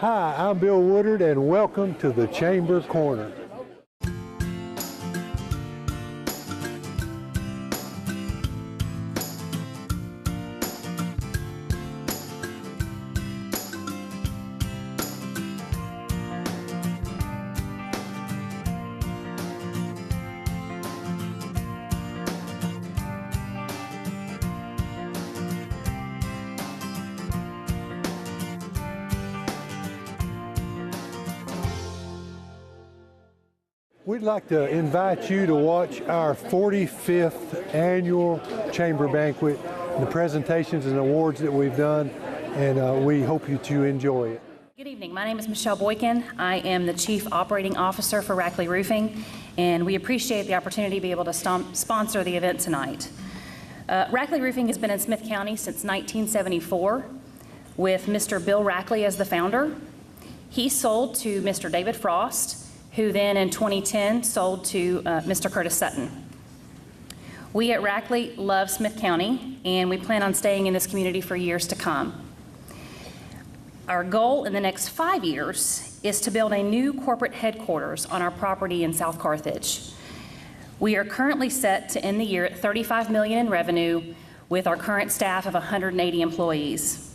Hi, I'm Bill Woodard, and welcome to the Chamber Corner. We'd like to invite you to watch our 45th annual Chamber Banquet, the presentations and awards that we've done, and we hope you enjoy it. Good evening. My name is Michelle Boykin. I am the Chief Operating Officer for RACKLEY Roofing, and we appreciate the opportunity to be able to sponsor the event tonight. RACKLEY Roofing has been in Smith County since 1974 with Mr. Bill Rackley as the founder. He sold to Mr. David Frost, who then in 2010 sold to Mr. Curtis Sutton. We at RACKLEY love Smith County, and we plan on staying in this community for years to come. Our goal in the next 5 years is to build a new corporate headquarters on our property in South Carthage. We are currently set to end the year at $35 million in revenue with our current staff of 180 employees.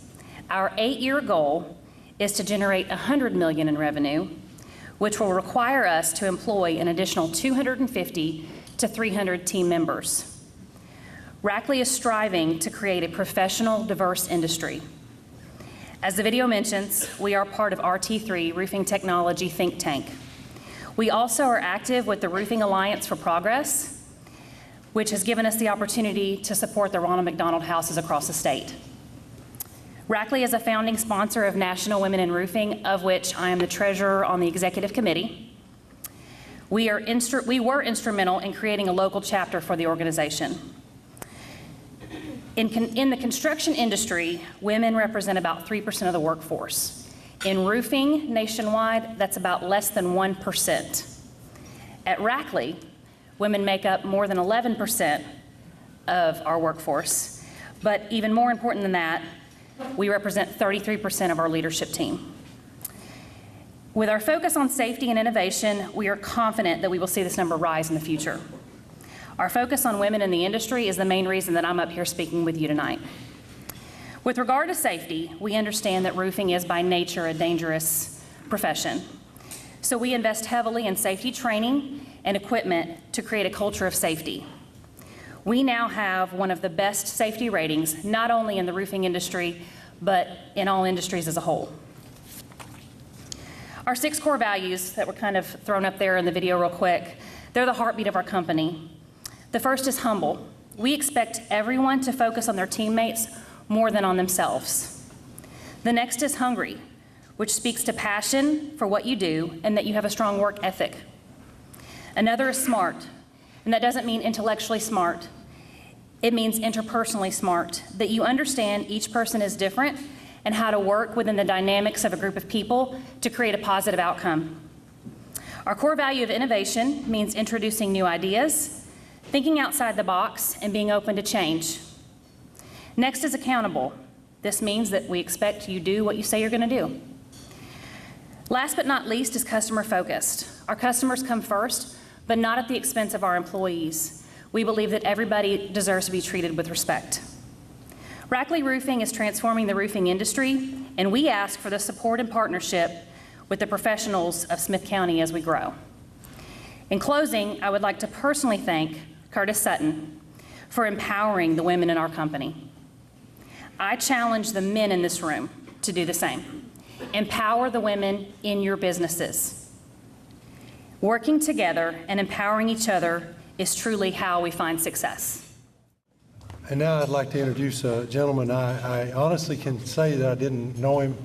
Our 8-year goal is to generate $100 million in revenue, which will require us to employ an additional 250 to 300 team members. RACKLEY is striving to create a professional, diverse industry. As the video mentions, we are part of RT3, Roofing Technology Think Tank. We also are active with the Roofing Alliance for Progress, which has given us the opportunity to support the Ronald McDonald Houses across the state. RACKLEY is a founding sponsor of National Women in Roofing, of which I am the treasurer on the executive committee. We were instrumental in creating a local chapter for the organization. In the construction industry, women represent about 3% of the workforce. In roofing nationwide, that's about less than 1%. At RACKLEY, women make up more than 11% of our workforce, but even more important than that, we represent 33% of our leadership team. With our focus on safety and innovation, we are confident that we will see this number rise in the future. Our focus on women in the industry is the main reason that I'm up here speaking with you tonight. With regard to safety, we understand that roofing is by nature a dangerous profession. So we invest heavily in safety training and equipment to create a culture of safety. We now have one of the best safety ratings, not only in the roofing industry, but in all industries as a whole. Our 6 core values that were kind of thrown up there in the video real quick, they're the heartbeat of our company. The first is humble. We expect everyone to focus on their teammates more than on themselves. The next is hungry, which speaks to passion for what you do and that you have a strong work ethic. Another is smart, and that doesn't mean intellectually smart. It means interpersonally smart, that you understand each person is different and how to work within the dynamics of a group of people to create a positive outcome. Our core value of innovation means introducing new ideas, thinking outside the box, and being open to change. Next is accountable. This means that we expect you do what you say you're going to do. Last but not least is customer focused. Our customers come first, but not at the expense of our employees. We believe that everybody deserves to be treated with respect. RACKLEY Roofing is transforming the roofing industry, and we ask for the support and partnership with the professionals of Smith County as we grow. In closing, I would like to personally thank Curtis Sutton for empowering the women in our company. I challenge the men in this room to do the same. Empower the women in your businesses. Working together and empowering each other is truly how we find success. And now I'd like to introduce a gentleman. I honestly can say that I didn't know him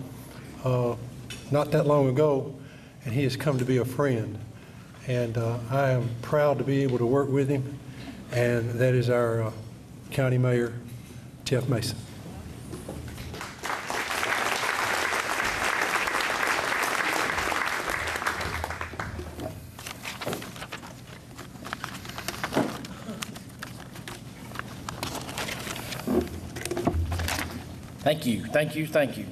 not that long ago, and he has come to be a friend. And I am proud to be able to work with him, and that is our County Mayor, Jeff Mason. Thank you, thank you, thank you.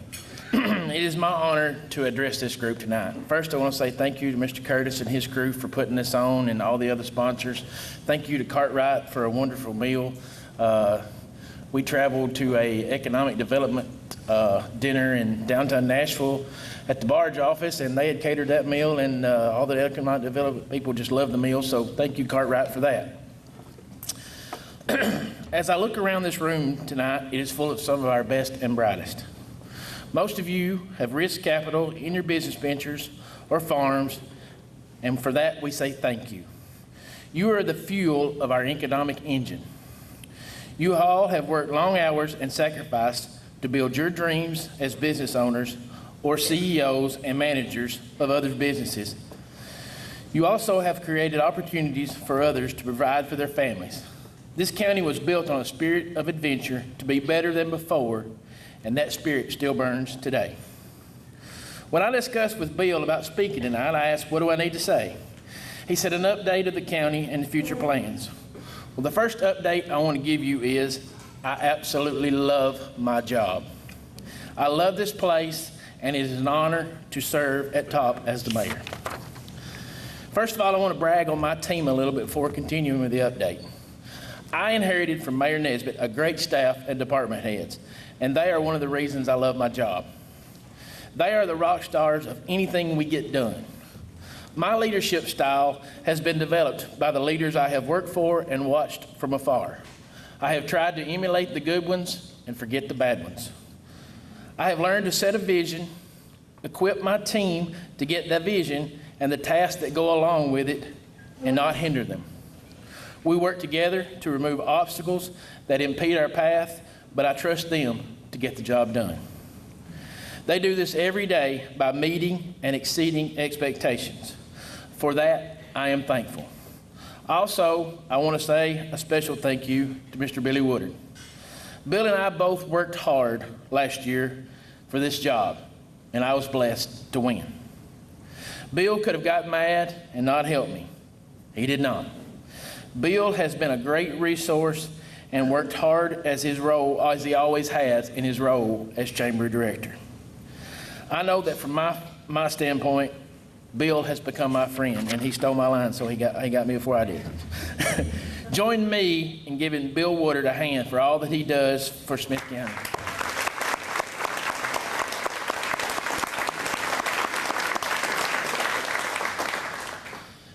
It is my honor to address this group tonight. First, I want to say thank you to Mr. Curtis and his crew for putting this on, and all the other sponsors. Thank you to Cartwright for a wonderful meal. We traveled to a economic development dinner in downtown Nashville at the barge office, and they had catered that meal, and all the economic development people just loved the meal, so thank you, Cartwright, for that. As I look around this room tonight, it is full of some of our best and brightest. Most of you have risked capital in your business ventures or farms, and for that we say thank you. You are the fuel of our economic engine. You all have worked long hours and sacrificed to build your dreams as business owners or CEOs and managers of other businesses. You also have created opportunities for others to provide for their families. This county was built on a spirit of adventure to be better than before, and that spirit still burns today. When I discussed with Bill about speaking tonight, I asked, what do I need to say? He said, an update of the county and future plans. Well, the first update I want to give you is, I absolutely love my job. I love this place, and it is an honor to serve at top as the mayor. First of all, I want to brag on my team a little bit before continuing with the update. I inherited from Mayor Nesbitt a great staff and department heads, and they are one of the reasons I love my job. They are the rock stars of anything we get done. My leadership style has been developed by the leaders I have worked for and watched from afar. I have tried to emulate the good ones and forget the bad ones. I have learned to set a vision, equip my team to get that vision and the tasks that go along with it, and not hinder them. We work together to remove obstacles that impede our path, but I trust them to get the job done. They do this every day by meeting and exceeding expectations. For that, I am thankful. Also, I want to say a special thank you to Mr. Billy Woodard. Bill and I both worked hard last year for this job, and I was blessed to win. Bill could have gotten mad and not helped me. He did not. Bill has been a great resource and worked hard as he always has in his role as chamber director. I know that from my standpoint, Bill has become my friend, and he stole my line, so he got me before I did. Join me in giving Bill Woodard a hand for all that he does for Smith County.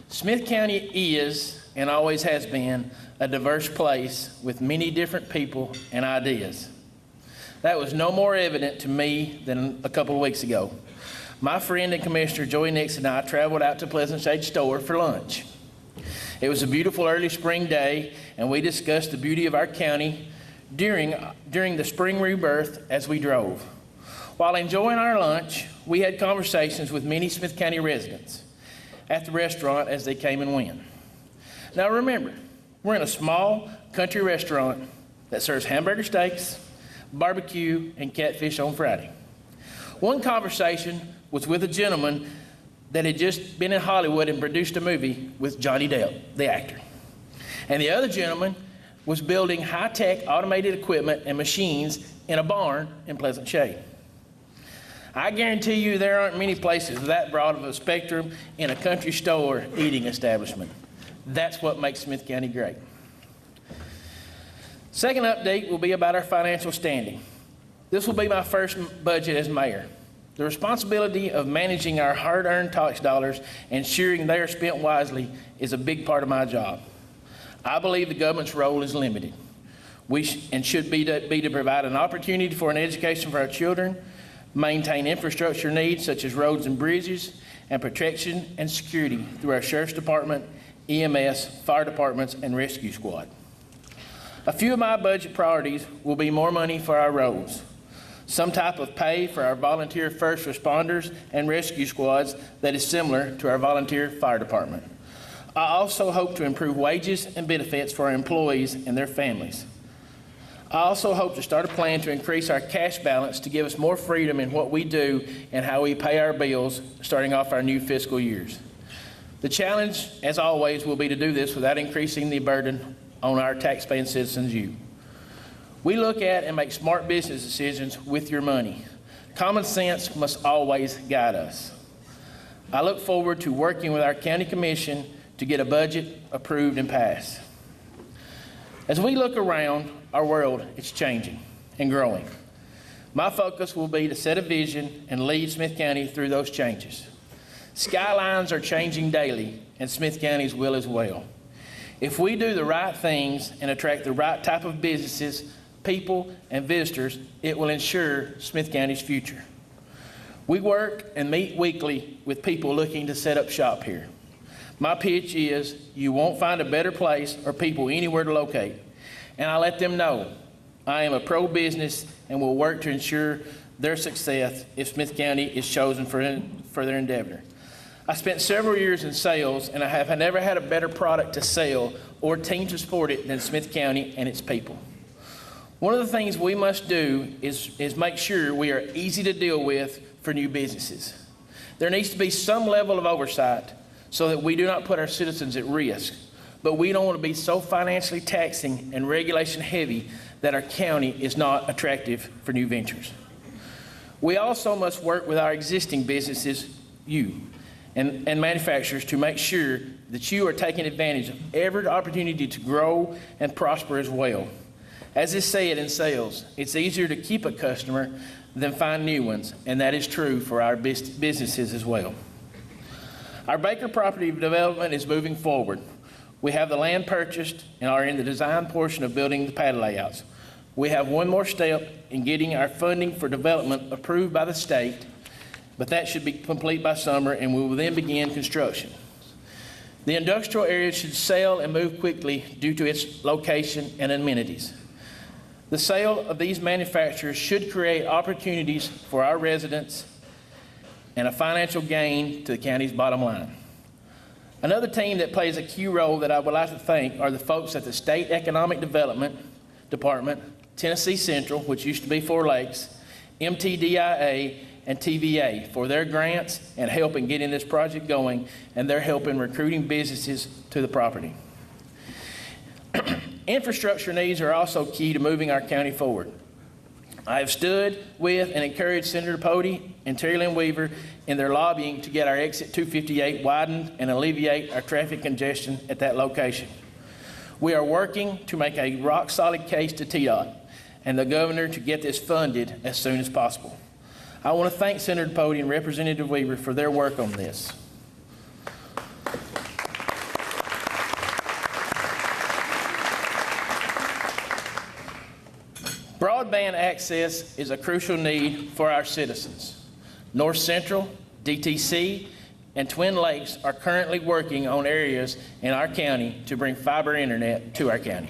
Smith County is, and always has been, a diverse place with many different people and ideas. That was no more evident to me than a couple of weeks ago. My friend and Commissioner Joey Nixon and I traveled out to Pleasant Shade Store for lunch. It was a beautiful early spring day, and we discussed the beauty of our county during the spring rebirth as we drove. While enjoying our lunch, we had conversations with many Smith County residents at the restaurant as they came and went. Now remember, we're in a small country restaurant that serves hamburger steaks, barbecue, and catfish on Friday. One conversation was with a gentleman that had just been in Hollywood and produced a movie with Johnny Depp, the actor. And the other gentleman was building high-tech automated equipment and machines in a barn in Pleasant Shade. I guarantee you there aren't many places that broad of a spectrum in a country store eating establishment. That's what makes Smith County great. Second update will be about our financial standing. This will be my first budget as mayor. The responsibility of managing our hard-earned tax dollars and ensuring they are spent wisely is a big part of my job. I believe the government's role is limited. Should be to provide an opportunity for an education for our children, maintain infrastructure needs such as roads and bridges, and protection and security through our Sheriff's Department, EMS, fire departments, and rescue squad. A few of my budget priorities will be more money for our roads, some type of pay for our volunteer first responders and rescue squads that is similar to our volunteer fire department. I also hope to improve wages and benefits for our employees and their families. I also hope to start a plan to increase our cash balance to give us more freedom in what we do and how we pay our bills starting off our new fiscal years. The challenge, as always, will be to do this without increasing the burden on our taxpaying citizens, you. We look at and make smart business decisions with your money. Common sense must always guide us. I look forward to working with our county commission to get a budget approved and passed. As we look around our world, it's changing and growing. My focus will be to set a vision and lead Smith County through those changes. Skylines are changing daily, and Smith County's will as well. If we do the right things and attract the right type of businesses, people, and visitors, it will ensure Smith County's future. We work and meet weekly with people looking to set up shop here. My pitch is you won't find a better place or people anywhere to locate. And I let them know I am a pro-business and will work to ensure their success if Smith County is chosen for their endeavor. I spent several years in sales, and I have never had a better product to sell or team to support it than Smith County and its people. One of the things we must do is make sure we are easy to deal with for new businesses. There needs to be some level of oversight so that we do not put our citizens at risk, but we don't want to be so financially taxing and regulation heavy that our county is not attractive for new ventures. We also must work with our existing businesses, and manufacturers to make sure that you are taking advantage of every opportunity to grow and prosper as well. As is said in sales, it's easier to keep a customer than find new ones, and that is true for our businesses as well. Our Baker property development is moving forward. We have the land purchased and are in the design portion of building the pad layouts. We have one more step in getting our funding for development approved by the state, but that should be complete by summer, and we will then begin construction. The industrial area should sell and move quickly due to its location and amenities. The sale of these manufacturers should create opportunities for our residents and a financial gain to the county's bottom line. Another team that plays a key role that I would like to thank are the folks at the State Economic Development Department, Tennessee Central, which used to be 4 Lakes, MTDIA, and TVA for their grants and help in getting this project going, and their help in recruiting businesses to the property. Infrastructure needs are also key to moving our county forward. I have stood with and encouraged Senator Pody and Terry Lynn Weaver in their lobbying to get our exit 258 widened and alleviate our traffic congestion at that location. We are working to make a rock-solid case to TDOT and the governor to get this funded as soon as possible. I want to thank Senator Pody and Representative Weaver for their work on this. Broadband access is a crucial need for our citizens. North Central, DTC, and Twin Lakes are currently working on areas in our county to bring fiber internet to our county.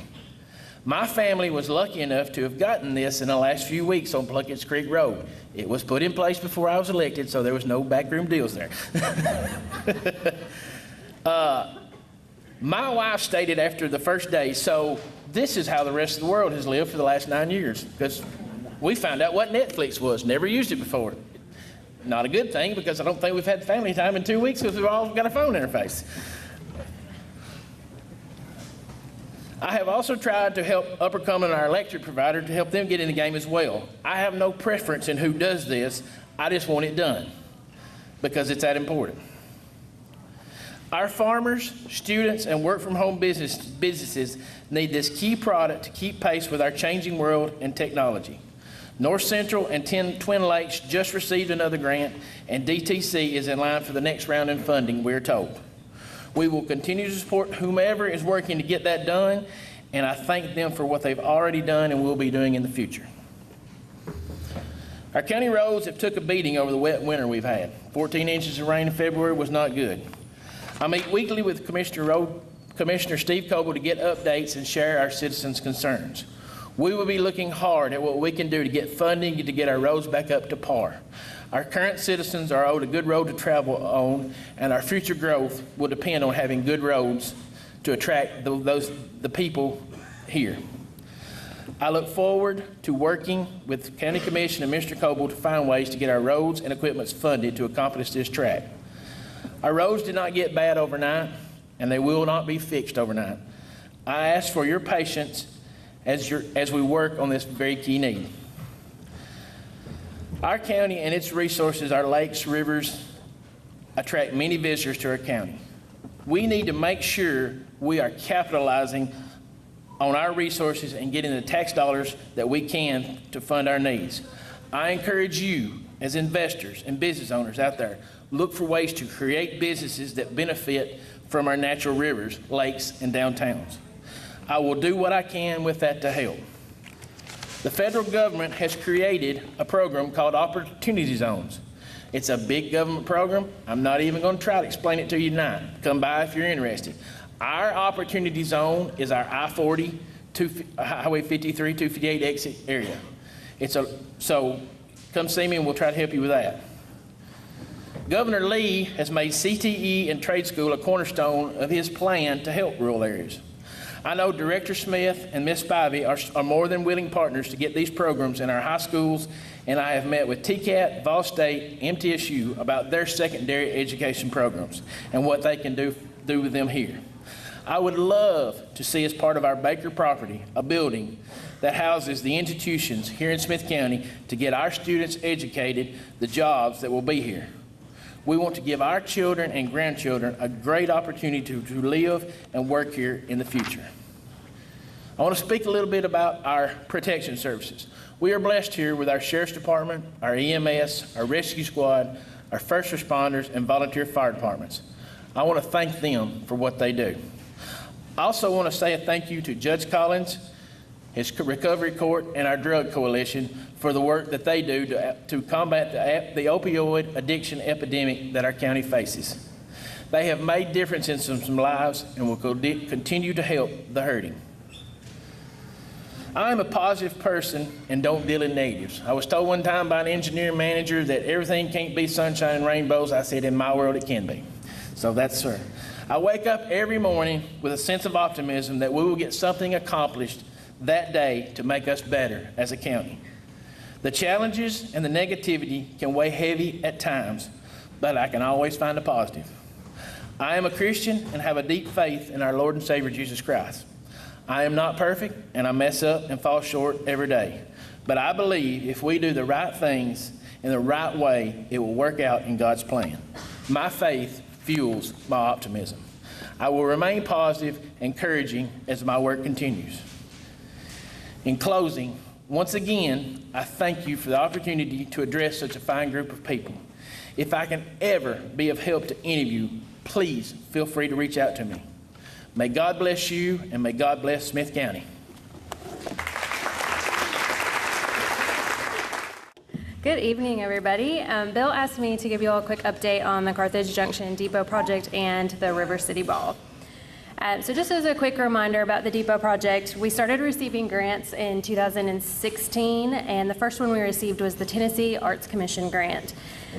My family was lucky enough to have gotten this in the last few weeks on Plunkett's Creek Road. It was put in place before I was elected, so there was no backroom deals there. My wife stated after the first day, so this is how the rest of the world has lived for the last 9 years, because we found out what Netflix was, never used it before. Not a good thing, because I don't think we've had family time in 2 weeks because we've all got a phone interface. I have also tried to help Upper Cumming, our electric provider, to help them get in the game as well. I have no preference in who does this. I just want it done because it's that important. Our farmers, students, and work-from-home businesses need this key product to keep pace with our changing world and technology. North Central and Twin Lakes just received another grant, and DTC is in line for the next round in funding, we're told. We will continue to support whomever is working to get that done, and I thank them for what they've already done and will be doing in the future. Our county roads have took a beating over the wet winter we've had. 14 inches of rain in February was not good. I meet weekly with Commissioner Steve Coble to get updates and share our citizens' concerns. We will be looking hard at what we can do to get funding to get our roads back up to par. Our current citizens are owed a good road to travel on, and our future growth will depend on having good roads to attract the people here. I look forward to working with the County Commission and Mr. Coble to find ways to get our roads and equipment funded to accomplish this track. Our roads did not get bad overnight, and they will not be fixed overnight. I ask for your patience as we work on this very key need. Our county and its resources, our lakes, rivers, attract many visitors to our county. We need to make sure we are capitalizing on our resources and getting the tax dollars that we can to fund our needs. I encourage you as investors and business owners out there, look for ways to create businesses that benefit from our natural rivers, lakes, and downtowns. I will do what I can with that to help. The federal government has created a program called Opportunity Zones. It's a big government program. I'm not even going to try to explain it to you tonight. Come by if you're interested. Our Opportunity Zone is our I-40, Highway 53, 258 exit area. So come see me and we'll try to help you with that. Governor Lee has made CTE and trade school a cornerstone of his plan to help rural areas. I know Director Smith and Ms. Spivey are more than willing partners to get these programs in our high schools, and I have met with TCAT, Vol State, MTSU about their secondary education programs and what they can do with them here. I would love to see as part of our Baker property a building that houses the institutions here in Smith County to get our students educated, the jobs that will be here. We want to give our children and grandchildren a great opportunity to live and work here in the future. I want to speak a little bit about our protection services. We are blessed here with our Sheriff's Department, our EMS, our Rescue Squad, our first responders, and volunteer fire departments. I want to thank them for what they do. I also want to say a thank you to Judge Collins, his recovery court, and our drug coalition for the work that they do to combat the opioid addiction epidemic that our county faces. They have made difference in some lives and will continue to help the hurting. I am a positive person and don't deal in negatives. I was told one time by an engineering manager that everything can't be sunshine and rainbows. I said, in my world it can be. So that's her. I wake up every morning with a sense of optimism that we will get something accomplished that day to make us better as a county. The challenges and the negativity can weigh heavy at times, but I can always find a positive. I am a Christian and have a deep faith in our Lord and Savior Jesus Christ. I am not perfect and I mess up and fall short every day, but I believe if we do the right things in the right way, it will work out in God's plan. My faith fuels my optimism. I will remain positive, encouraging as my work continues. In closing, once again, I thank you for the opportunity to address such a fine group of people. If I can ever be of help to any of you, please feel free to reach out to me. May God bless you and may God bless Smith County. Good evening, everybody. Bill asked me to give you all a quick update on the Carthage Junction Depot project and the River City Ball. So just as a quick reminder about the Depot project, we started receiving grants in 2016, and the first one we received was the Tennessee Arts Commission grant.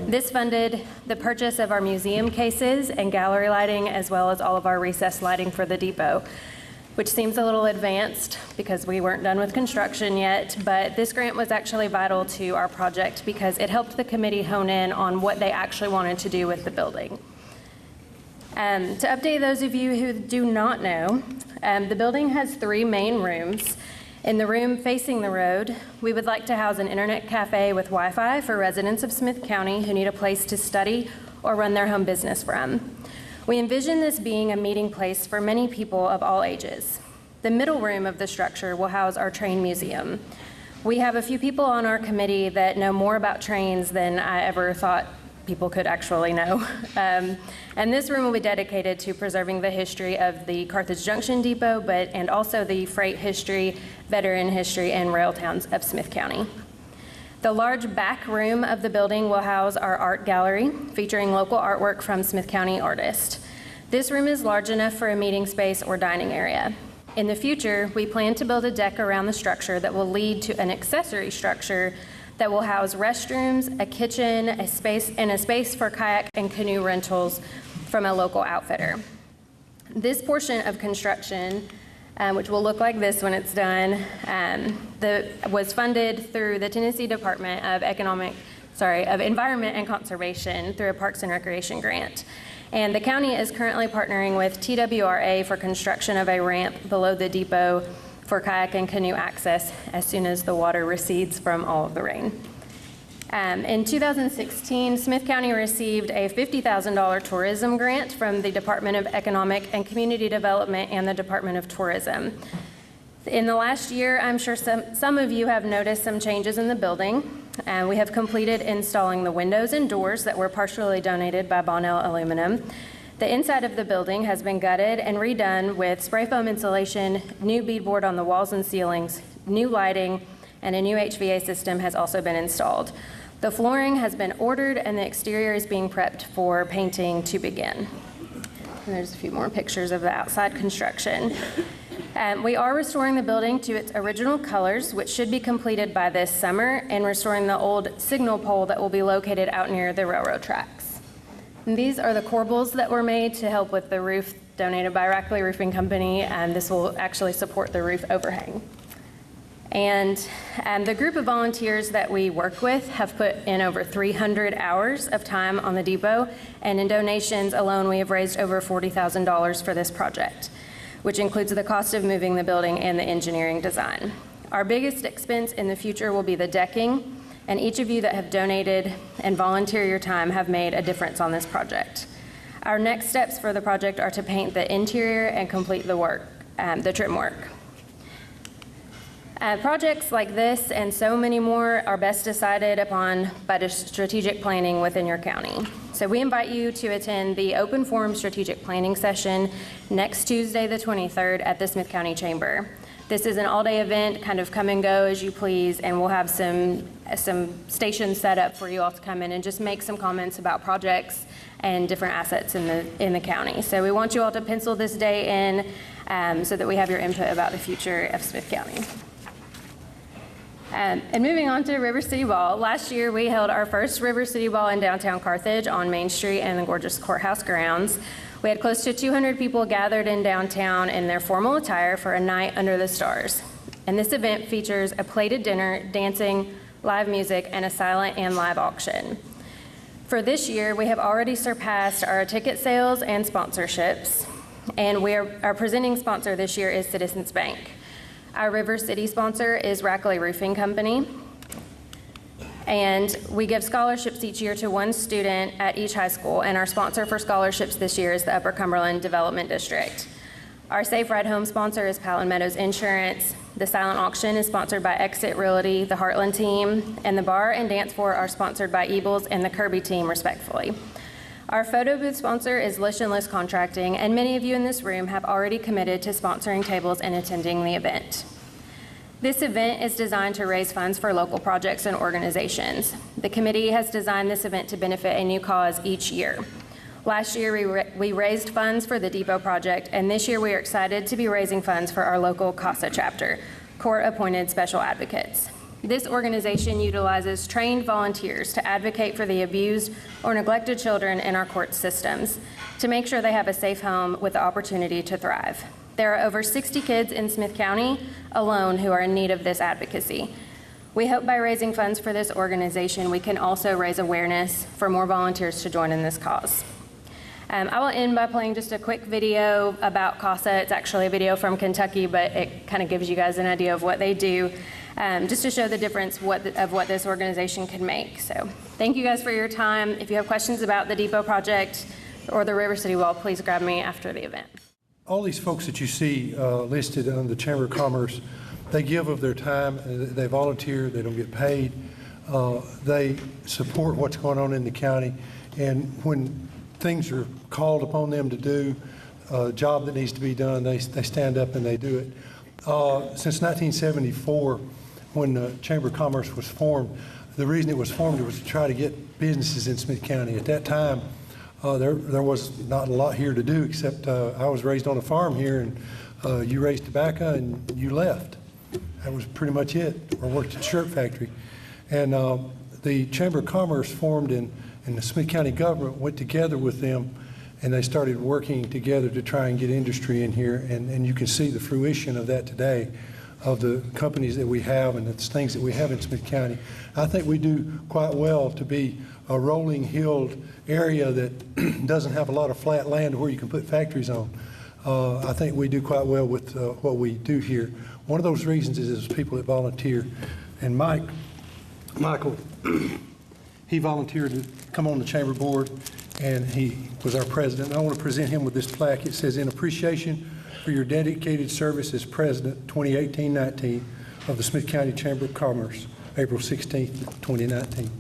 This funded the purchase of our museum cases and gallery lighting, as well as all of our recessed lighting for the Depot, which seems a little advanced because we weren't done with construction yet, but this grant was actually vital to our project because it helped the committee hone in on what they actually wanted to do with the building. To update those of you who do not know, the building has 3 main rooms. In the room facing the road, we would like to house an internet cafe with Wi-Fi for residents of Smith County who need a place to study or run their home business from. We envision this being a meeting place for many people of all ages. The middle room of the structure will house our train museum. We have a few people on our committee that know more about trains than I ever thought people could actually know. And this room will be dedicated to preserving the history of the Carthage Junction Depot, and also the freight history, veteran history, and rail towns of Smith County. The large back room of the building will house our art gallery, featuring local artwork from Smith County artists. This room is large enough for a meeting space or dining area. In the future, we plan to build a deck around the structure that will lead to an accessory structure that will house restrooms, a kitchen, a space for kayak and canoe rentals from a local outfitter. This portion of construction, which will look like this when it's done, was funded through the Tennessee Department of Environment and Conservation through a Parks and Recreation grant. And the county is currently partnering with TWRA for construction of a ramp below the depot for kayak and canoe access as soon as the water recedes from all of the rain. In 2016, Smith County received a $50,000 tourism grant from the Department of Economic and Community Development and the Department of Tourism. In the last year, I'm sure some of you have noticed some changes in the building. We have completed installing the windows and doors that were partially donated by Bonnell Aluminum. The inside of the building has been gutted and redone with spray foam insulation, new beadboard on the walls and ceilings, new lighting, and a new HVAC system has also been installed. The flooring has been ordered and the exterior is being prepped for painting to begin. And there's a few more pictures of the outside construction. We are restoring the building to its original colors, which should be completed by this summer, and restoring the old signal pole that will be located out near the railroad tracks. And these are the corbels that were made to help with the roof donated by RACKLEY Roofing Company, and this will actually support the roof overhang. And the group of volunteers that we work with have put in over 300 hours of time on the depot, and in donations alone, we have raised over $40,000 for this project, which includes the cost of moving the building and the engineering design. Our biggest expense in the future will be the decking, and each of you that have donated and volunteer your time have made a difference on this project. Our next steps for the project are to paint the interior and complete the work, the trim work. Projects like this and so many more are best decided upon by the strategic planning within your county. So we invite you to attend the open forum strategic planning session next Tuesday, the 23rd at the Smith County Chamber. This is an all-day event, kind of come and go as you please, and we'll have some stations set up for you all to come in and just make some comments about projects and different assets in the county. So we want you all to pencil this day in so that we have your input about the future of Smith County. And moving on to River City Ball, last year we held our first River City Ball in downtown Carthage on Main Street and the gorgeous courthouse grounds. We had close to 200 people gathered in downtown in their formal attire for a night under the stars. And this event features a plated dinner, dancing, live music, and a silent and live auction. For this year, we have already surpassed our ticket sales and sponsorships, and our presenting sponsor this year is Citizens Bank. Our River City sponsor is RACKLEY Roofing Company. And we give scholarships each year to one student at each high school, and our sponsor for scholarships this year is the Upper Cumberland Development District. Our Safe Ride Home sponsor is Meadows Insurance. The silent auction is sponsored by Exit Realty, the Heartland team, and the bar and dance floor are sponsored by EBEL and the Kirby team, respectfully. Our photo booth sponsor is Lish & Lish Contracting, and many of you in this room have already committed to sponsoring tables and attending the event. This event is designed to raise funds for local projects and organizations. The committee has designed this event to benefit a new cause each year. Last year, we raised funds for the Depot project, and this year we are excited to be raising funds for our local CASA chapter, Court-Appointed Special Advocates. This organization utilizes trained volunteers to advocate for the abused or neglected children in our court systems to make sure they have a safe home with the opportunity to thrive. There are over 60 kids in Smith County alone who are in need of this advocacy. We hope by raising funds for this organization, we can also raise awareness for more volunteers to join in this cause. I will end by playing just a quick video about CASA. It's actually a video from Kentucky, but it kind of gives you guys an idea of what they do, just to show the difference of what this organization can make. So thank you guys for your time. If you have questions about the Depot project or the River City Wall, please grab me after the event. All these folks that you see listed on the Chamber of Commerce, they give of their time, they volunteer, they don't get paid, they support what's going on in the county, and when things are called upon them to do a job that needs to be done, they stand up and they do it. Since 1974, when the Chamber of Commerce was formed, the reason it was formed was to try to get businesses in Smith County. At that time, there was not a lot here to do, except I was raised on a farm here, and you raised tobacco and you left. That was pretty much it, or worked at the shirt factory. And the Chamber of Commerce formed, and the Smith County government went together with them, and they started working together to try and get industry in here. And you can see the fruition of that today, of the companies that we have and the things that we have in Smith County. I think we do quite well to be a rolling hilled area that doesn't have a lot of flat land where you can put factories on. I think we do quite well with what we do here. One of those reasons is people that volunteer. And Michael He volunteered to come on the chamber board, and he was our president. I want to present him with this plaque. It says, "In appreciation for your dedicated service as president 2018-19 of the Smith County Chamber of Commerce, April 16th, 2019.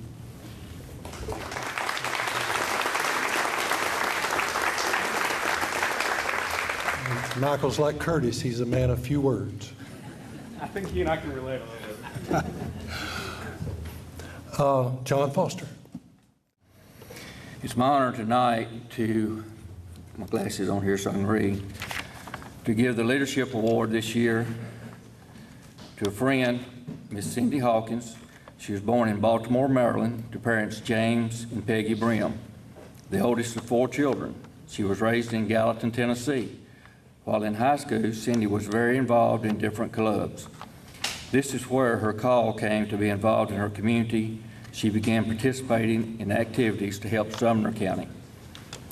And Michael's like Curtis. He's a man of few words. I think he and I can relate a little bit. John Foster. It's my honor tonight to, my glasses on here so I can read, to give the Leadership Award this year to a friend, Miss Cindy Hawkins. She was born in Baltimore, Maryland, to parents James and Peggy Brim, the oldest of 4 children. She was raised in Gallatin, Tennessee. While in high school, Cindy was very involved in different clubs. This is where her call came to be involved in her community. She began participating in activities to help Sumner County.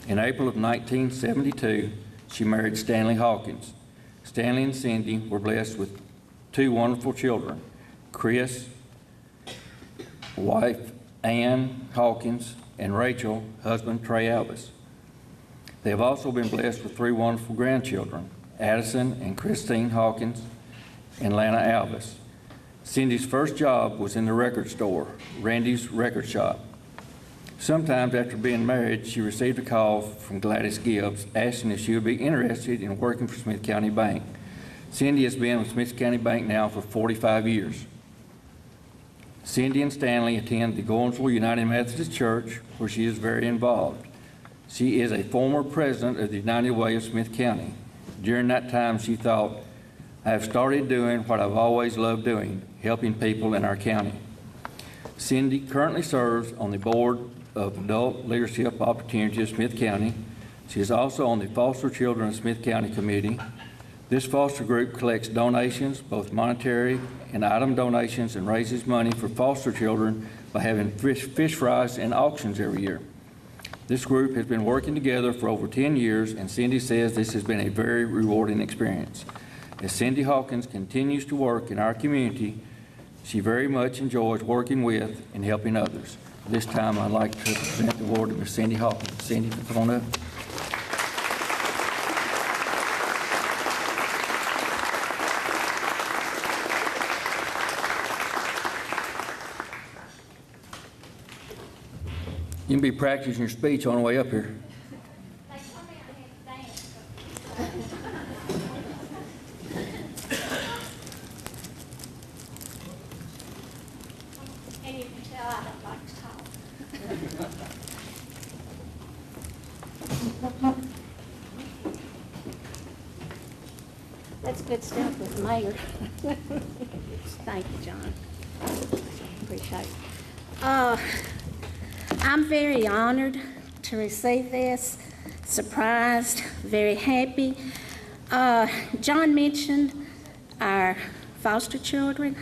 In April of 1972, she married Stanley Hawkins. Stanley and Cindy were blessed with 2 wonderful children, Chris, wife Ann Hawkins, and Rachel, husband Trey Alvis. They have also been blessed with 3 wonderful grandchildren, Addison and Christine Hawkins, and Lana Alvis. Cindy's first job was in the record store, Randy's Record Shop. Sometimes after being married, she received a call from Gladys Gibbs asking if she would be interested in working for Smith County Bank. Cindy has been with Smith County Bank now for 45 years. Cindy and Stanley attend the Gordonsville United Methodist Church, where she is very involved. She is a former president of the United Way of Smith County. During that time, she thought, "I have started doing what I've always loved doing, helping people in our county." Cindy currently serves on the board of Adult Leadership Opportunity of Smith County. She is also on the Foster Children of Smith County Committee. This foster group collects donations, both monetary and item donations, and raises money for foster children by having fish fries and auctions every year. This group has been working together for over 10 years, and Cindy says this has been a very rewarding experience. As Cindy Hawkins continues to work in our community, she very much enjoys working with and helping others. This time, I'd like to present the award to Ms. Cindy Hawkins. Cindy, come on up. You can be practicing your speech on the way up here. And you can tell I don't like to talk. That's good stuff with the mayor. Thank you, John. Appreciate it. I'm very honored to receive this, surprised, very happy. John mentioned our foster children,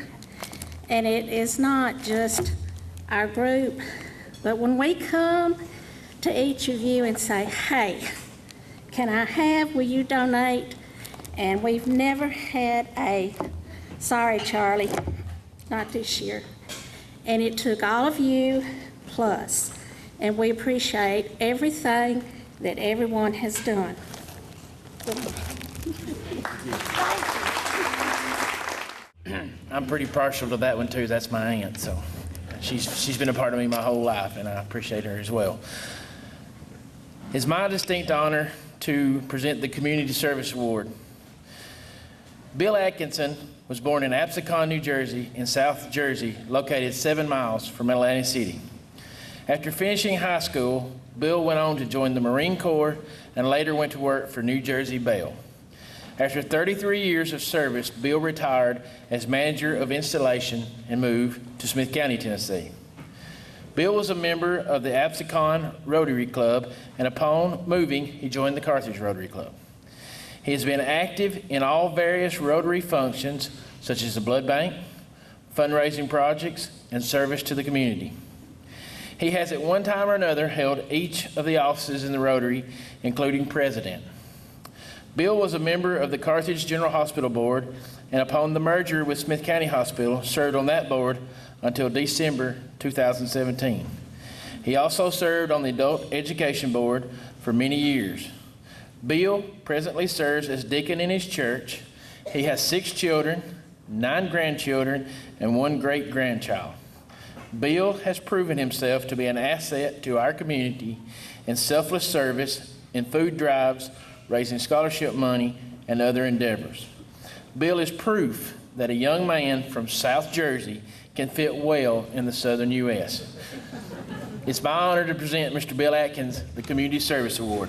and it is not just our group, but when we come to each of you and say, "Hey, can I have, will you donate?" And we've never had a, "Sorry, Charlie, not this year." And it took all of you plus, and we appreciate everything that everyone has done. I'm pretty partial to that one too. That's my aunt, so she's been a part of me my whole life, and I appreciate her as well. It's my distinct honor to present the Community Service Award. Bill Atkinson was born in Absecon, New Jersey, in South Jersey, located 7 miles from Atlantic City. After finishing high school, Bill went on to join the Marine Corps and later went to work for New Jersey Bell. After 33 years of service, Bill retired as manager of installation and moved to Smith County, Tennessee. Bill was a member of the Absecon Rotary Club, and upon moving, he joined the Carthage Rotary Club. He has been active in all various Rotary functions, such as the blood bank, fundraising projects, and service to the community. He has at one time or another held each of the offices in the Rotary, including president. Bill was a member of the Carthage General Hospital Board, and upon the merger with Smith County Hospital, served on that board until December 2017. He also served on the Adult Education Board for many years. Bill presently serves as deacon in his church. He has 6 children, 9 grandchildren, and 1 great-grandchild. Bill has proven himself to be an asset to our community in selfless service, in food drives, raising scholarship money, and other endeavors. Bill is proof that a young man from South Jersey can fit well in the southern U.S. It's my honor to present Mr. Bill Atkins the Community Service Award.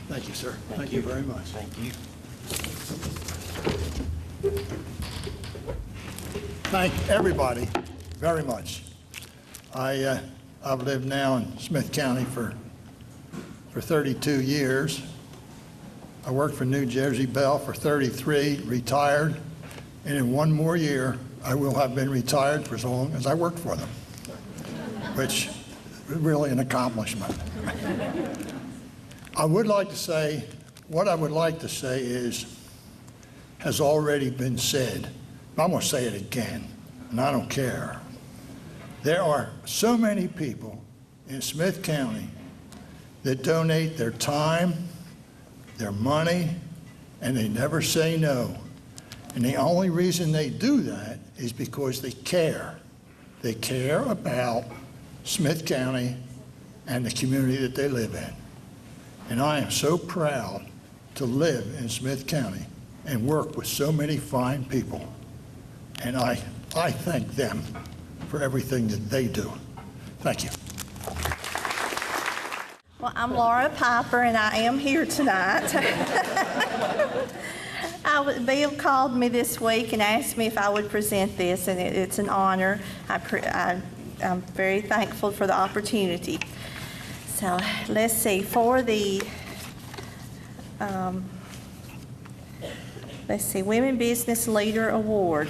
Thank you, sir. Thank you very much. Thank you. Thank everybody very much. I've lived now in Smith County for 32 years. I worked for New Jersey Bell for 33, retired, and in 1 more year, I will have been retired for as long as I worked for them, which is really an accomplishment. I would like to say, what I would like to say has already been said. I'm going to say it again, and I don't care. There are so many people in Smith County that donate their time, their money, and they never say no. And the only reason they do that is because they care. They care about Smith County and the community that they live in. And I am so proud to live in Smith County and work with so many fine people. And I thank them for everything that they do. Thank you. Well, I'm Laura Piper, and I am here tonight. Bill called me this week and asked me if I would present this, and it's an honor. I'm very thankful for the opportunity. So let's see, for the, Women Business Leader Award,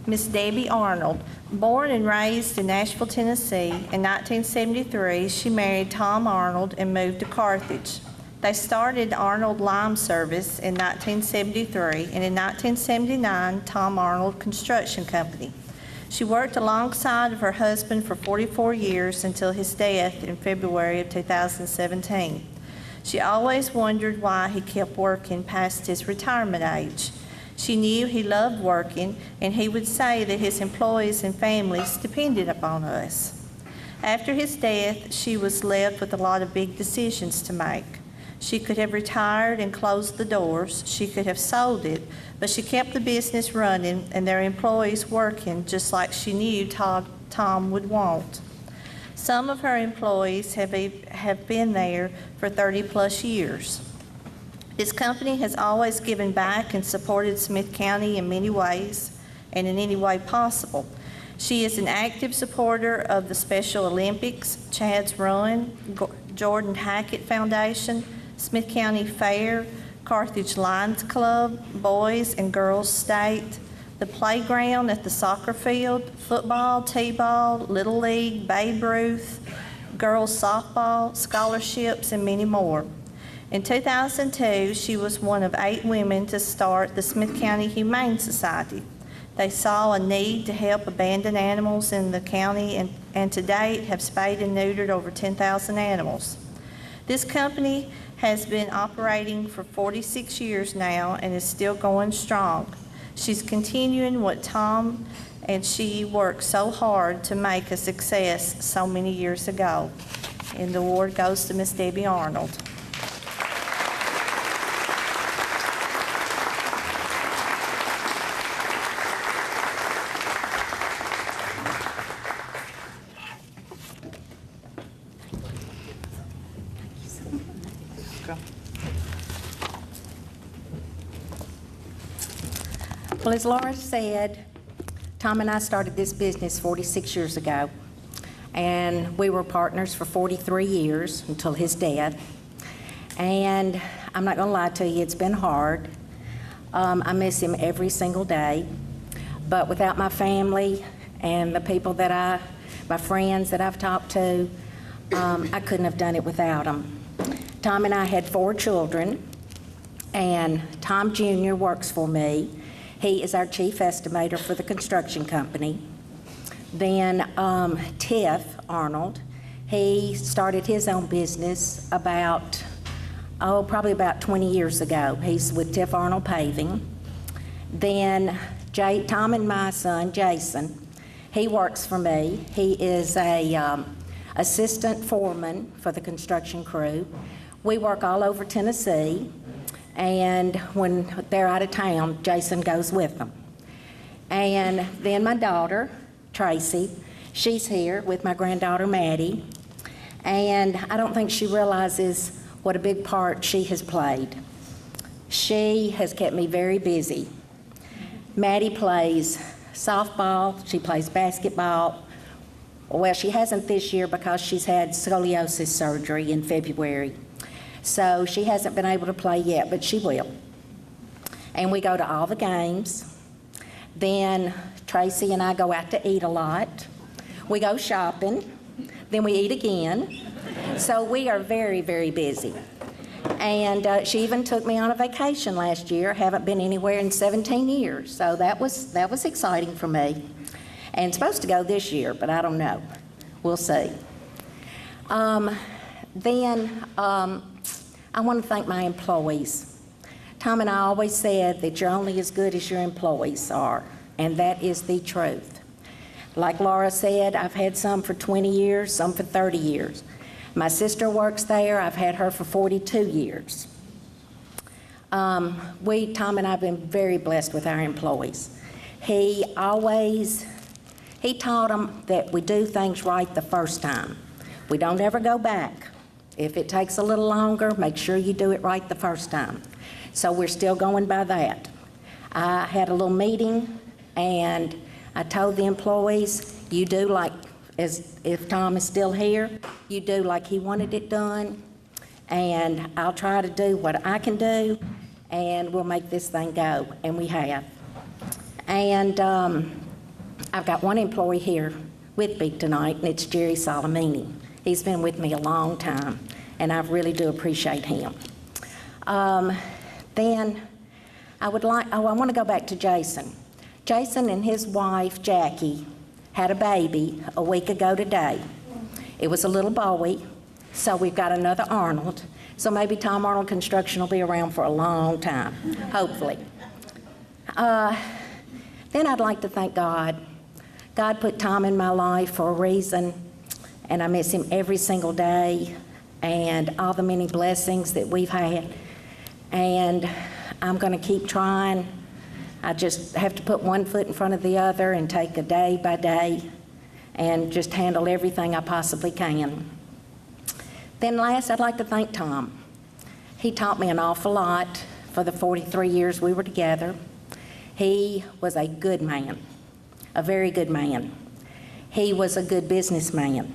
Miss Debbie Arnold. Born and raised in Nashville, Tennessee, in 1973, she married Tom Arnold and moved to Carthage. They started Arnold Lime Service in 1973, and in 1979, Tom Arnold Construction Company. She worked alongside of her husband for 44 years until his death in February of 2017. She always wondered why he kept working past his retirement age. She knew he loved working, and he would say that his employees and families depended upon us. After his death, she was left with a lot of big decisions to make. She could have retired and closed the doors. She could have sold it, but she kept the business running and their employees working just like she knew Tom would want. Some of her employees have been there for 30-plus years. This company has always given back and supported Smith County in many ways and in any way possible. She is an active supporter of the Special Olympics, Chad's Run, Jordan Hackett Foundation, Smith County Fair, Carthage Lions Club, Boys and Girls State, the playground at the soccer field, football, t-ball, Little League, Babe Ruth, girls softball, scholarships, and many more. In 2002, she was one of 8 women to start the Smith County Humane Society. They saw a need to help abandoned animals in the county and to date have spayed and neutered over 10,000 animals. This company has been operating for 46 years now and is still going strong. She's continuing what Tom and she worked so hard to make a success so many years ago. And the award goes to Miss Debbie Arnold. Well, as Laura said, Tom and I started this business 46 years ago. and we were partners for 43 years until his death. And I'm not going to lie to you, it's been hard. I miss him every single day. But without my family and the people that my friends that I've talked to, I couldn't have done it without them. Tom and I had 4 children, and Tom Jr. works for me. He is our chief estimator for the construction company. Then Tiff Arnold, he started his own business probably about 20 years ago. He's with Tiff Arnold Paving. Then Tom and my son, Jason, he works for me. He is a assistant foreman for the construction crew. We work all over Tennessee, and when they're out of town, Jason goes with them. And then my daughter, Tracy, she's here with my granddaughter, Maddie, and I don't think she realizes what a big part she has played. She has kept me very busy. Maddie plays softball, she plays basketball. Well, she hasn't this year because she's had scoliosis surgery in February. So she hasn't been able to play yet, but she will. And we go to all the games. Then Tracy and I go out to eat a lot. We go shopping. Then we eat again. So we are very, very busy. And she even took me on a vacation last year. Haven't been anywhere in 17 years. So that was exciting for me. And supposed to go this year, but I don't know. We'll see. I want to thank my employees. Tom and I always said that you're only as good as your employees are, and that is the truth. Like Laura said, I've had some for 20 years, some for 30 years. My sister works there. I've had her for 42 years. Tom and I have been very blessed with our employees. He taught them that we do things right the first time. We don't ever go back. If it takes a little longer, make sure you do it right the first time. So we're still going by that. I had a little meeting, and I told the employees, you do like, as if Tom is still here, you do like he wanted it done, and I'll try to do what I can do, and we'll make this thing go, and we have. And I've got one employee here with me tonight, and it's Jerry Salamini. He's been with me a long time, and I really do appreciate him. Then I want to go back to Jason. Jason and his wife, Jackie, had a baby a week ago today. It was a little boy, so we've got another Arnold. So maybe Tom Arnold Construction will be around for a long time, hopefully. Then I'd like to thank God. God put Tom in my life for a reason, and I miss him every single day, and all the many blessings that we've had. And I'm going to keep trying. I just have to put one foot in front of the other and take it day by day and just handle everything I possibly can. Then last, I'd like to thank Tom. He taught me an awful lot for the 43 years we were together. He was a good man, a very good man. He was a good businessman.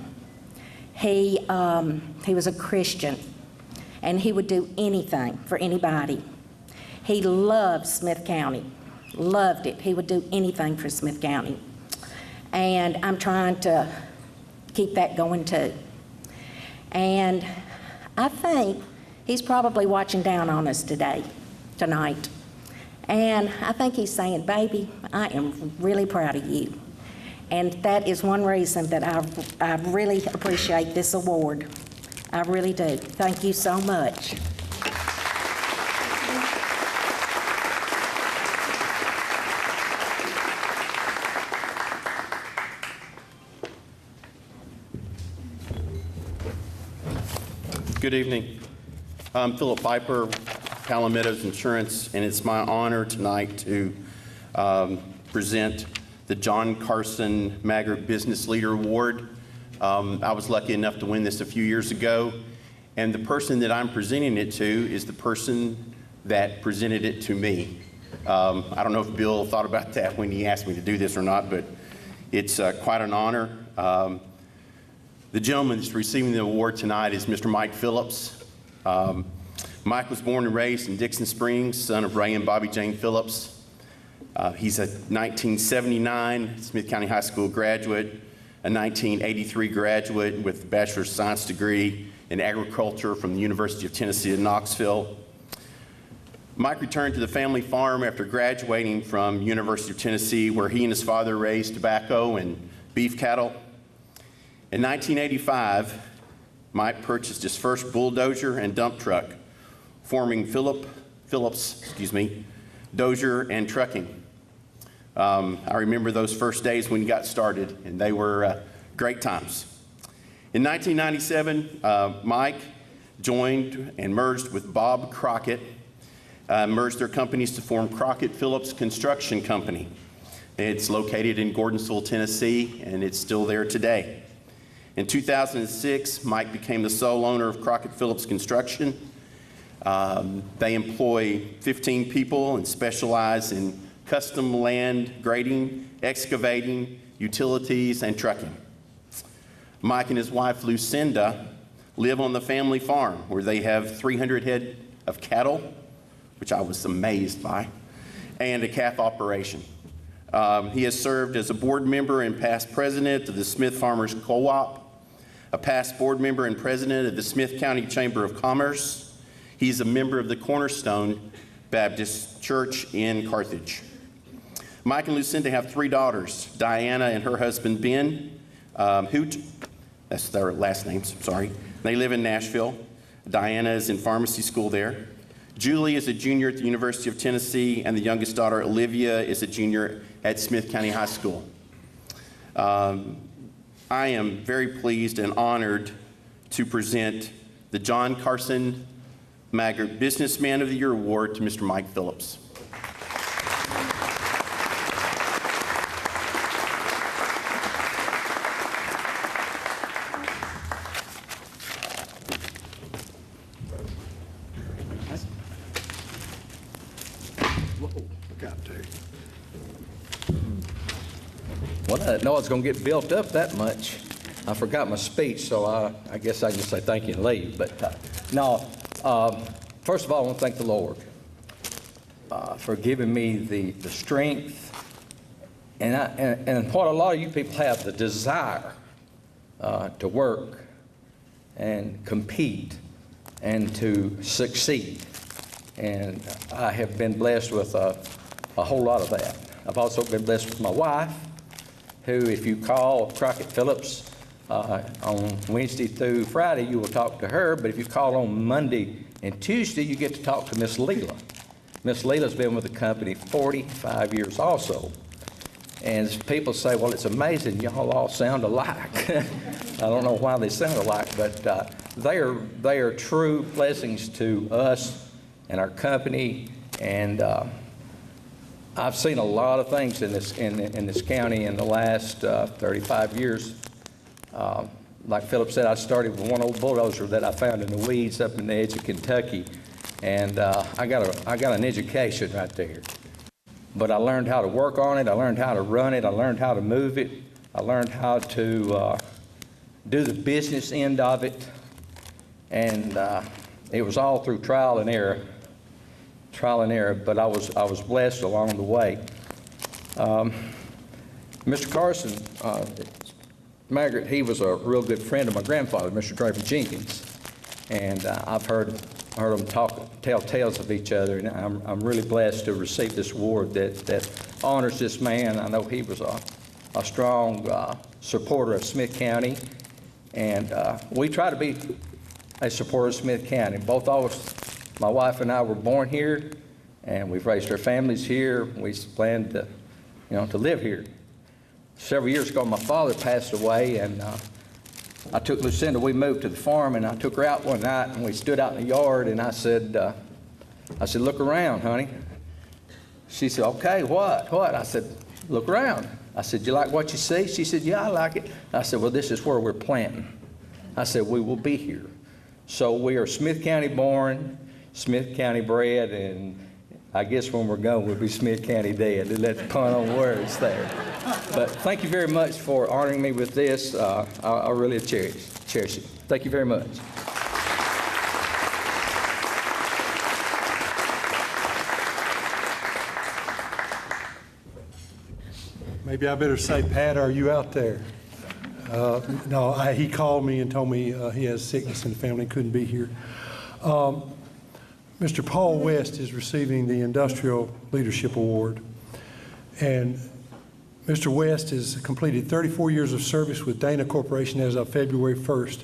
He was a Christian, and he would do anything for anybody. He loved Smith County, loved it. He would do anything for Smith County. And I'm trying to keep that going too. And I think he's probably watching down on us tonight. And I think he's saying, baby, I am really proud of you. And that is one reason that I really appreciate this award. I really do. Thank you so much. Good evening. I'm Philip Piper, MEADOWS Insurance, and it's my honor tonight to present the John Carson Maggart Business Leader Award. I was lucky enough to win this a few years ago, and the person that I'm presenting it to is the person that presented it to me. I don't know if Bill thought about that when he asked me to do this or not, but it's quite an honor. The gentleman that's receiving the award tonight is Mr. Mike Phillips. Mike was born and raised in Dixon Springs, son of Ray and Bobby Jane Phillips. He's a 1979 Smith County High School graduate, a 1983 graduate with a Bachelor of Science degree in agriculture from the University of Tennessee at Knoxville. Mike returned to the family farm after graduating from University of Tennessee, where he and his father raised tobacco and beef cattle. In 1985, Mike purchased his first bulldozer and dump truck, forming Phillips, Dozer and Trucking. I remember those first days when he got started, and they were great times. In 1997, Mike joined and merged with Bob Crockett, merged their companies to form Crockett Phillips Construction Company. It's located in Gordonsville, Tennessee, and it's still there today. In 2006, Mike became the sole owner of Crockett Phillips Construction. They employ 15 people and specialize in custom land grading, excavating, utilities, and trucking. Mike and his wife, Lucinda, live on the family farm where they have 300 head of cattle, which I was amazed by, and a calf operation. He has served as a board member and past president of the Smith Farmers Co-op, a past board member and president of the Smith County Chamber of Commerce. He's a member of the Cornerstone Baptist Church in Carthage. Mike and Lucinda have 3 daughters, Diana and her husband Ben Hoot. That's their last names, sorry. They live in Nashville. Diana is in pharmacy school there. Julie is a junior at the University of Tennessee, and the youngest daughter, Olivia, is a junior at Smith County High School. I am very pleased and honored to present the John Carson Maggart Businessman of the Year Award to Mr. Mike Phillips. Well, I didn't know I was going to get built up that much. I forgot my speech, so I guess I can say thank you and leave. But first of all, I want to thank the Lord for giving me the strength and what a lot of you people have, the desire to work and compete and to succeed. And I have been blessed with a whole lot of that. I've also been blessed with my wife, who, if you call Crockett Phillips on Wednesday through Friday, you will talk to her. But if you call on Monday and Tuesday, you get to talk to Miss Leela. Miss Leela's been with the company 45 years also. And people say, well, it's amazing, y'all all sound alike. I don't know why they sound alike, but they are true blessings to us and our company. And I've seen a lot of things in this county in the last 35 years. Like Philip said, I started with one old bulldozer that I found in the weeds up in the edge of Kentucky, and I got an education right there. But I learned how to work on it. I learned how to run it. I learned how to move it. I learned how to do the business end of it, and it was all through trial and error. But I was blessed along the way. Mr. Carson Maggart, he was a real good friend of my grandfather, Mr. Draper Jenkins, and I've heard them tell tales of each other, and I'm really blessed to receive this award that honors this man. I know he was a strong supporter of Smith County, and we try to be a supporter of Smith County. Both of us, my wife and I, were born here, and we've raised our families here. We plan to live here. Several years ago, my father passed away, and I took Lucinda. We moved to the farm, and I took her out one night, and we stood out in the yard, and I said, look around, honey. She said, okay, what? I said, look around. I said, you like what you see? She said, yeah, I like it. I said, well, this is where we're planting. I said, we will be here. So we are Smith County born, Smith County bred, and I guess when we're gone, we'll be Smith County dead. Let's pun on words there. But thank you very much for honoring me with this. I really cherish it. Thank you very much. Maybe I better say, Pat, are you out there? No, he called me and told me he has sickness in the family and couldn't be here. Mr. Paul West is receiving the Industrial Leadership Award. And Mr. West has completed 34 years of service with Dana Corporation as of February 1st.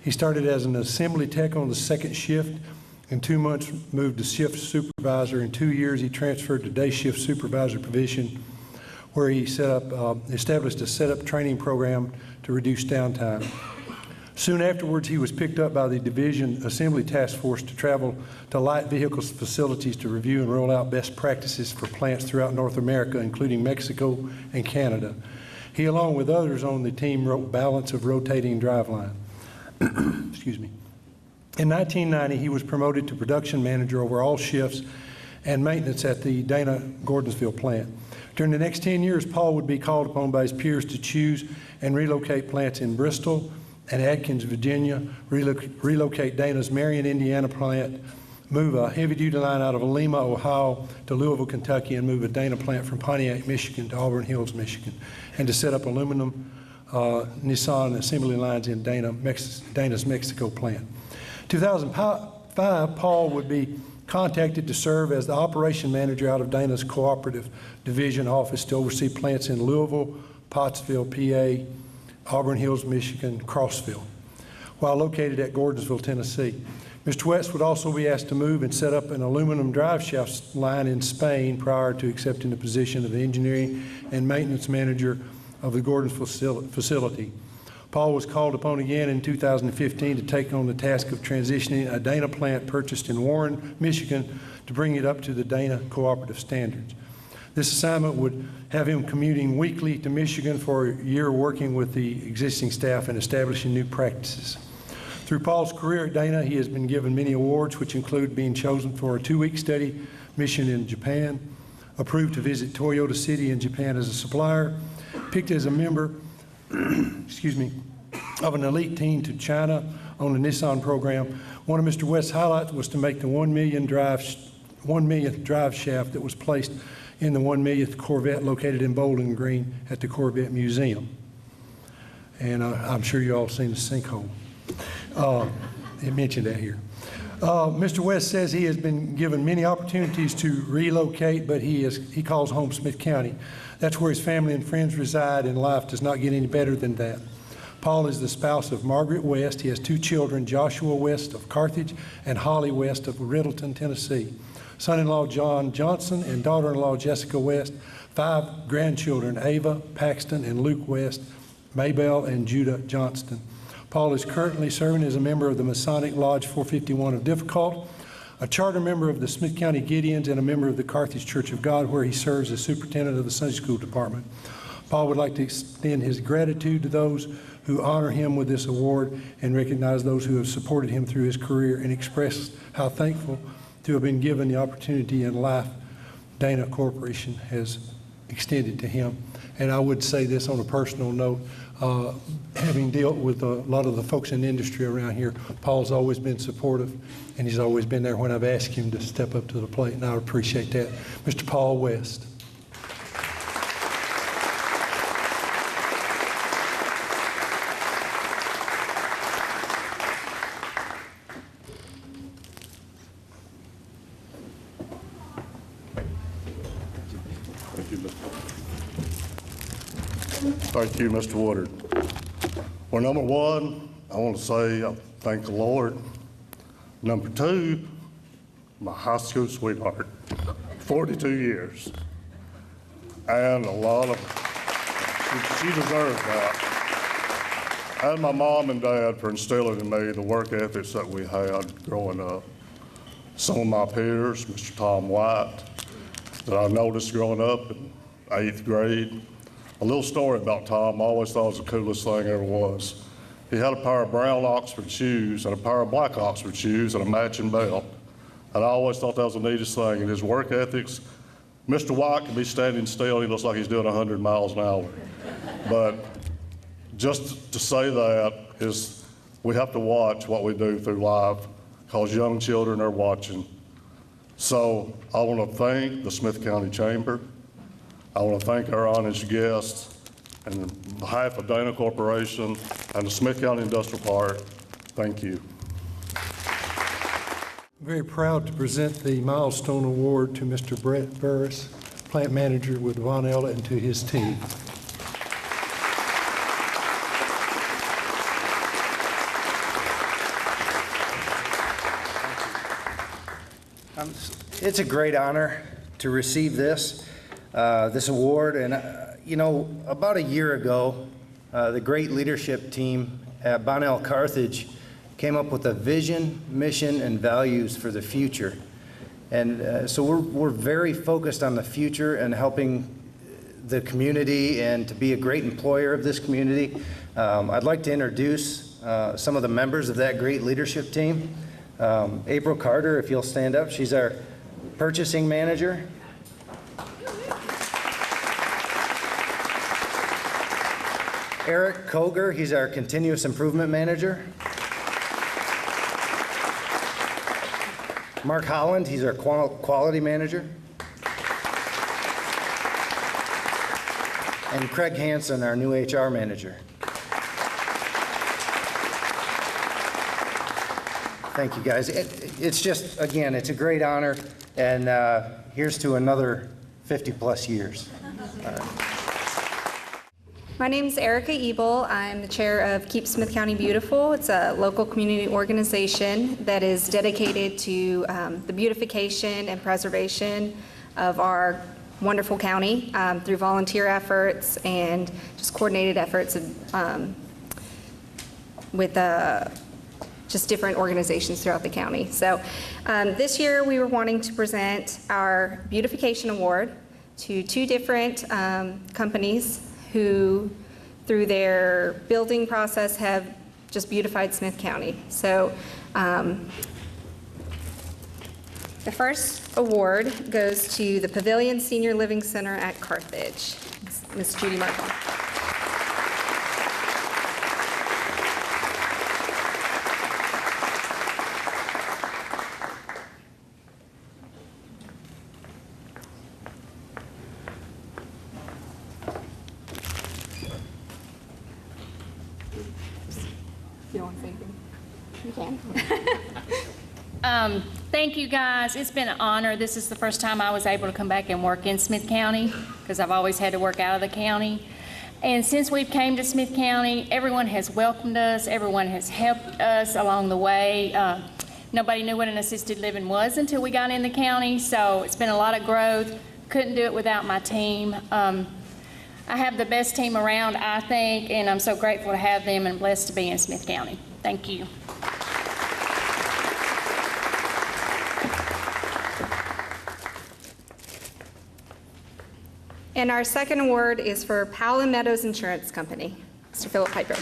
He started as an assembly tech on the second shift. In 2 months, moved to shift supervisor. In 2 years, he transferred to day shift supervisor position, where he established a setup training program to reduce downtime. Soon afterwards, he was picked up by the Division Assembly Task Force to travel to light vehicles facilities to review and roll out best practices for plants throughout North America, including Mexico and Canada. He, along with others on the team, wrote Balance of Rotating Driveline. Excuse me. In 1990, he was promoted to production manager over all shifts and maintenance at the Dana Gordonsville plant. During the next 10 years, Paul would be called upon by his peers to choose and relocate plants in Bristol and Atkins, Virginia, relocate Dana's Marion, Indiana plant, move a heavy-duty line out of Lima, Ohio to Louisville, Kentucky, and move a Dana plant from Pontiac, Michigan to Auburn Hills, Michigan, and to set up aluminum Nissan assembly lines in Dana's Mexico plant. 2005, Paul would be contacted to serve as the operation manager out of Dana's cooperative division office to oversee plants in Louisville, Pottsville, PA, Auburn Hills, Michigan, Crossville, while located at Gordonsville, Tennessee. Mr. West would also be asked to move and set up an aluminum drive shaft line in Spain prior to accepting the position of the engineering and maintenance manager of the Gordonsville facility. Paul was called upon again in 2015 to take on the task of transitioning a Dana plant purchased in Warren, Michigan, to bring it up to the Dana cooperative standards. This assignment would have him commuting weekly to Michigan for a year, working with the existing staff and establishing new practices. Through Paul's career at Dana, he has been given many awards, which include being chosen for a 2-week study mission in Japan, approved to visit Toyota City in Japan as a supplier, picked as a member excuse me, of an elite team to China on the Nissan program. One of Mr. West's highlights was to make the 1 millionth drive shaft that was placed in the 1 millionth Corvette located in Bowling Green at the Corvette Museum. And I'm sure you all seen the sinkhole. It mentioned that here. Mr. West says he has been given many opportunities to relocate, but he calls home Smith County. That's where his family and friends reside, and life does not get any better than that. Paul is the spouse of Margaret West. He has 2 children, Joshua West of Carthage and Holly West of Riddleton, Tennessee. Son-in-law John Johnson and daughter-in-law Jessica West. 5 grandchildren, Ava, Paxton, and Luke West, Maybell, and Judah Johnston. Paul is currently serving as a member of the Masonic Lodge 451 of Difficult, a charter member of the Smith County Gideons, and a member of the Carthage Church of God, where he serves as superintendent of the Sunday School Department. Paul would like to extend his gratitude to those who honor him with this award and recognize those who have supported him through his career, and express how thankful to have been given the opportunity and life Dana Corporation has extended to him. And I would say this on a personal note, having dealt with a lot of the folks in the industry around here, Paul's always been supportive, and he's always been there when I've asked him to step up to the plate, and I appreciate that. Mr. Paul West. Thank you, Mr. Woodard. Well, number one, I want to say I thank the Lord. Number two, my high school sweetheart, 42 years. And a lot of, she deserves that. And my mom and dad for instilling in me the work ethics that we had growing up. Some of my peers, Mr. Tom White, that I noticed growing up in 8th grade. A little story about Tom, I always thought it was the coolest thing ever was. He had a pair of brown Oxford shoes and a pair of black Oxford shoes and a matching belt. and I always thought that was the neatest thing. And his work ethics, Mr. White can be standing still, he looks like he's doing 100 miles an hour. But just to say that is we have to watch what we do through life because young children are watching. So I want to thank the Smith County Chamber. I want to thank our honest guests, and on behalf of Dana Corporation and the Smith County Industrial Park, thank you. I'm very proud to present the Milestone Award to Mr. Brett Burris, Plant Manager with Von Ella, and to his team. It's a great honor to receive this award. And, you know, about a year ago, the great leadership team at Bonnell Carthage came up with a vision, mission, and values for the future. And so we're very focused on the future and helping the community and to be a great employer of this community. I'd like to introduce some of the members of that great leadership team. April Carter, if you'll stand up, she's our purchasing manager. Eric Koger, he's our continuous improvement manager. Mark Holland, he's our quality manager. And Craig Hansen, our new HR manager. Thank you, guys. It's just, again, it's a great honor, and here's to another 50-plus years. All right. My name is ERIKA EBEL. I'm the chair of Keep Smith County Beautiful. It's a local community organization that is dedicated to the beautification and preservation of our wonderful county through volunteer efforts and just coordinated efforts with just different organizations throughout the county. So this year we were wanting to present our beautification award to two different companies who, through their building process, have just beautified Smith County. So the first award goes to the Pavilion Senior Living Center at Carthage. Ms. Judy Markham. You don't want to say anything? You can. Thank you, guys. It's been an honor. This is the first time I was able to come back and work in Smith County because I've always had to work out of the county. And since we've came to Smith County, everyone has welcomed us. Everyone has helped us along the way. Nobody knew what an assisted living was until we got in the county. So it's been a lot of growth. Couldn't do it without my team. I have the best team around, I think, and I'm so grateful to have them and blessed to be in Smith County. Thank you. And our second award is for Powell and Meadows Insurance Company. Mr. Philip Piper.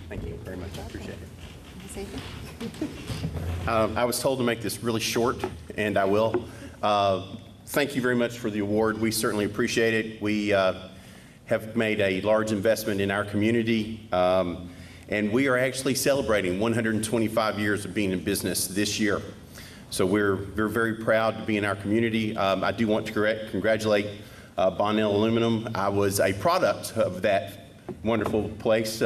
Thank you very much. I appreciate it. I was told to make this really short, and I will. Thank you very much for the award. We certainly appreciate it. We have made a large investment in our community, and we are actually celebrating 125 years of being in business this year. So we're very proud to be in our community. I do want to congratulate Bonnell Aluminum. I was a product of that wonderful place.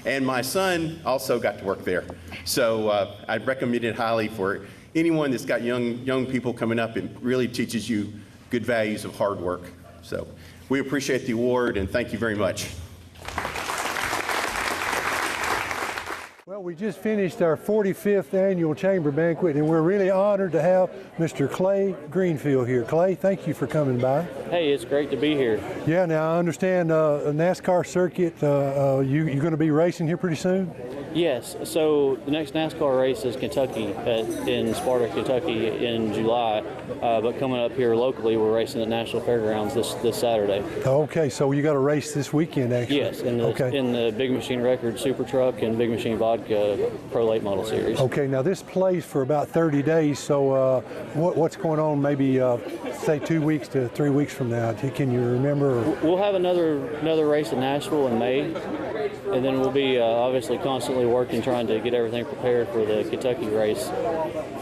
And my son also got to work there. So I recommend it highly for anyone that's got young people coming up. It really teaches you good values of hard work. So we appreciate the award and thank you very much. Well, we just finished our 45th annual chamber banquet, and we're really honored to have Mr. Clay Greenfield here. Clay, thank you for coming by. Hey, it's great to be here. Yeah, now I understand a NASCAR circuit, you're going to be racing here pretty soon? Yes, so the next NASCAR race is Kentucky, in Sparta, Kentucky in July. But coming up here locally, we're racing at National Fairgrounds this Saturday. Okay, so you got a race this weekend, actually? Yes, in the Big Machine Record Super Truck and Big Machine Vodka Pro Late Model Series. Okay, now this plays for about 30 days, so what's going on maybe, say 2 weeks to 3 weeks from now? Can you remember? We'll have another race in Nashville in May, and then we'll be obviously constantly working trying to get everything prepared for the Kentucky race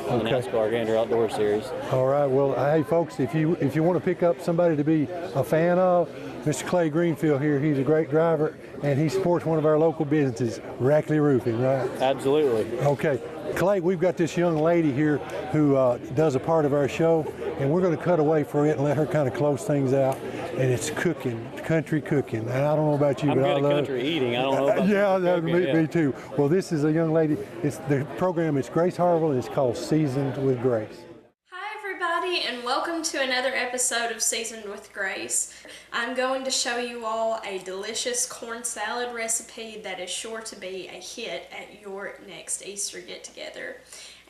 on the NASCAR Gander Outdoor Series. All right, well, hey folks, if you want to pick up somebody to be a fan of, Mr. Clay Greenfield here, he's a great driver, and he supports one of our local businesses, RACKLEY Roofing, right? Absolutely. Okay, Clay, we've got this young lady here who does a part of our show, and we're going to cut away for it and let her kind of close things out. And it's cooking, country cooking. And I don't know about you, I'm but good I at love country eating. I don't know about me too. Well, this is a young lady. It's the program. It's Grace Harville, and it's called Seasoned with Grace. Hi everybody, and welcome to another episode of Seasoned with Grace. I'm going to show you all a delicious corn salad recipe that is sure to be a hit at your next Easter get-together.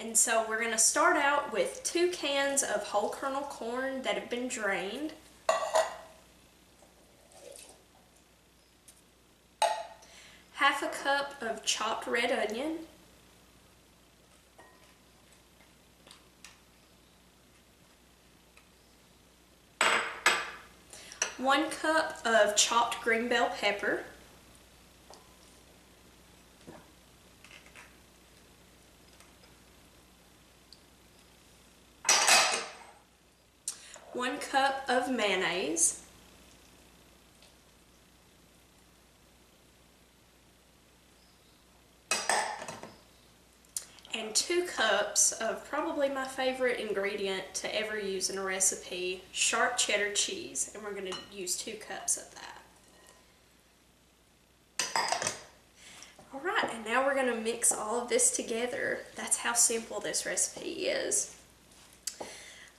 And so we're going to start out with 2 cans of whole kernel corn that have been drained. Half a cup of chopped red onion. 1 cup of chopped green bell pepper. 1 cup of mayonnaise. And 2 cups of probably my favorite ingredient to ever use in a recipe, sharp cheddar cheese, and we're going to use 2 cups of that. Alright, and now we're going to mix all of this together. That's how simple this recipe is.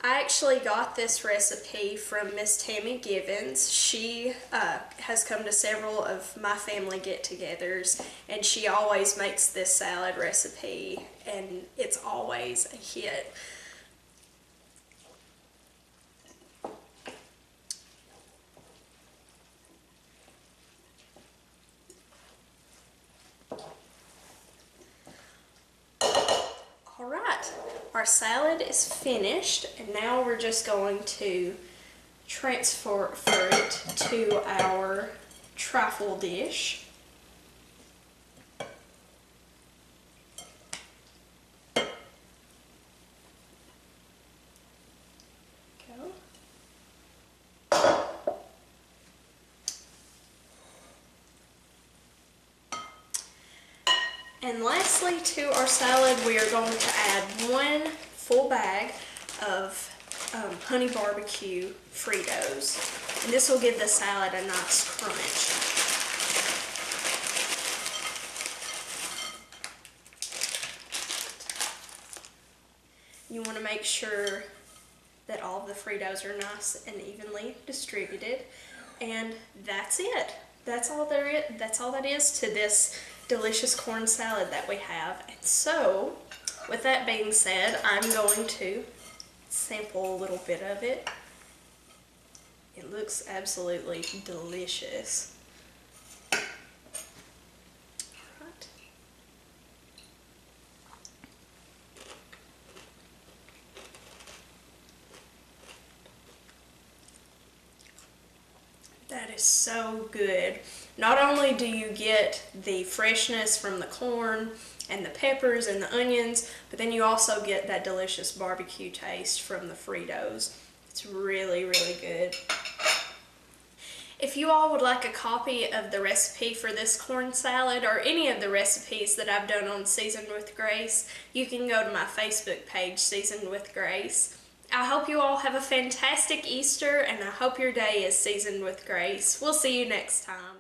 I actually got this recipe from Miss Tammy Givens. She has come to several of my family get-togethers, and she always makes this salad recipe, and it's always a hit. Alright, our salad is finished, and now we're just going to transfer it to our trifle dish. And lastly, to our salad, we are going to add 1 full bag of honey barbecue Fritos. And this will give the salad a nice crunch. You want to make sure that all of the Fritos are nice and evenly distributed. And that's it. That's all that is to this delicious corn salad that we have. And so, with that being said, I'm going to sample a little bit of it. It looks absolutely delicious. Alright. That is so good. Not only do you get the freshness from the corn and the peppers and the onions, but then you also get that delicious barbecue taste from the Fritos. It's really, really good. If you all would like a copy of the recipe for this corn salad or any of the recipes that I've done on Seasoned with Grace, you can go to my Facebook page, Seasoned with Grace. I hope you all have a fantastic Easter, and I hope your day is seasoned with grace. We'll see you next time.